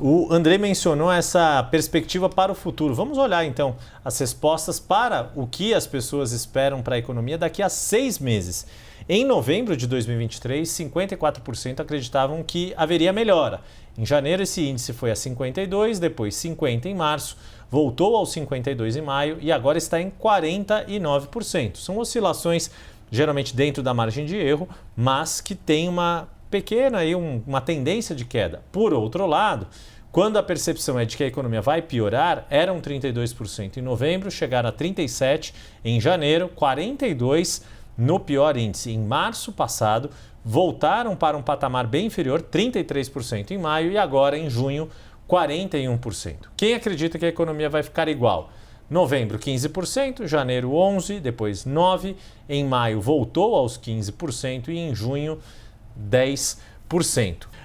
O André mencionou essa perspectiva para o futuro. Vamos olhar, então, as respostas para o que as pessoas esperam para a economia daqui a 6 meses. Em novembro de 2023, 54% acreditavam que haveria melhora. Em janeiro, esse índice foi a 52%, depois 50% em março, voltou aos 52% em maio e agora está em 49%. São oscilações geralmente dentro da margem de erro, mas que tem uma pequena uma tendência de queda. Por outro lado, quando a percepção é de que a economia vai piorar, eram 32% em novembro, chegaram a 37% em janeiro, 42% no pior índice. Em março passado, voltaram para um patamar bem inferior, 33% em maio e agora em junho, 41%. Quem acredita que a economia vai ficar igual? Novembro, 15%, janeiro, 11%, depois 9%, em maio voltou aos 15% e em junho, 10%.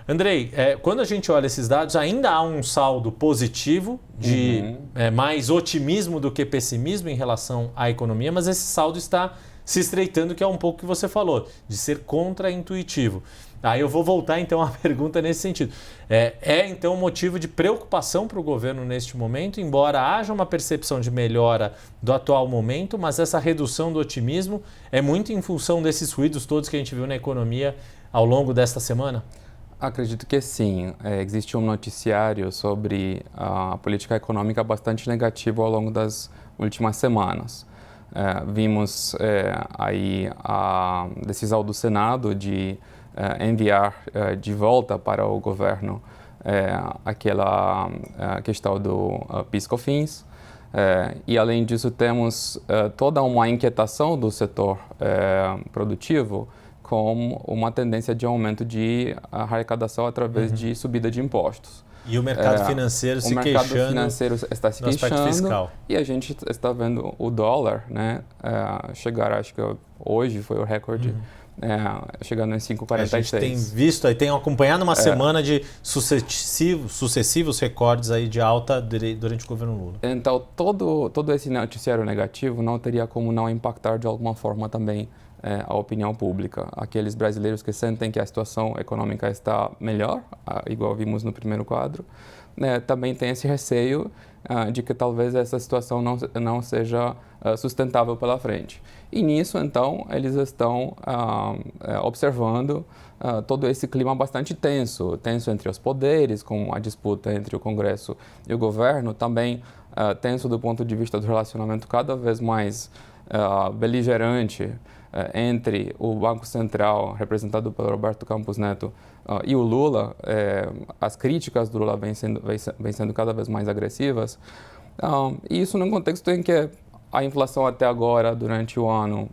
Andrei, quando a gente olha esses dados, ainda há um saldo positivo de mais otimismo do que pessimismo em relação à economia, mas esse saldo está se estreitando, que é um pouco o que você falou, de ser contraintuitivo. Aí eu vou voltar então à pergunta nesse sentido. Então motivo de preocupação para o governo neste momento, embora haja uma percepção de melhora do atual momento, mas essa redução do otimismo é muito em função desses ruídos todos que a gente viu na economia ao longo desta semana? Acredito que sim. Existe um noticiário sobre a política econômica bastante negativo ao longo das últimas semanas. Vimos aí a decisão do Senado de enviar de volta para o governo aquela questão do PIS/COFINS. E, além disso, temos toda uma inquietação do setor produtivo com uma tendência de aumento de arrecadação através de subida de impostos. E o mercado financeiro se queixando. O mercado financeiro está se queixando fiscal. E a gente está vendo o dólar, né, chegar, acho que hoje foi o recorde, chegando em 5,46. A gente tem visto, tem acompanhado uma semana de sucessivos recordes aí de alta durante o governo Lula. Então, todo esse noticiário negativo não teria como não impactar de alguma forma também a opinião pública. Aqueles brasileiros que sentem que a situação econômica está melhor, igual vimos no primeiro quadro, também tem esse receio de que talvez essa situação não seja sustentável pela frente. E nisso, então, eles estão observando todo esse clima bastante tenso entre os poderes, com a disputa entre o Congresso e o governo, também tenso do ponto de vista do relacionamento cada vez mais beligerante entre o Banco Central, representado pelo Roberto Campos Neto, e o Lula. As críticas do Lula vêm sendo cada vez mais agressivas. E isso num contexto em que a inflação até agora, durante o ano,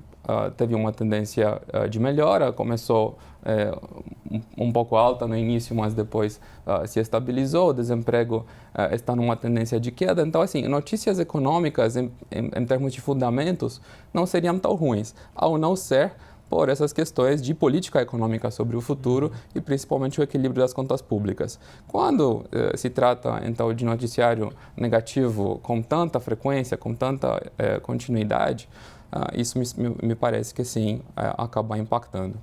teve uma tendência de melhora, começou um pouco alta no início, mas depois se estabilizou, o desemprego está numa tendência de queda. Então, assim, notícias econômicas em termos de fundamentos não seriam tão ruins, ao não ser por essas questões de política econômica sobre o futuro e principalmente o equilíbrio das contas públicas. Quando se trata, então, de noticiário negativo com tanta frequência, com tanta continuidade, isso me parece que sim, acaba impactando.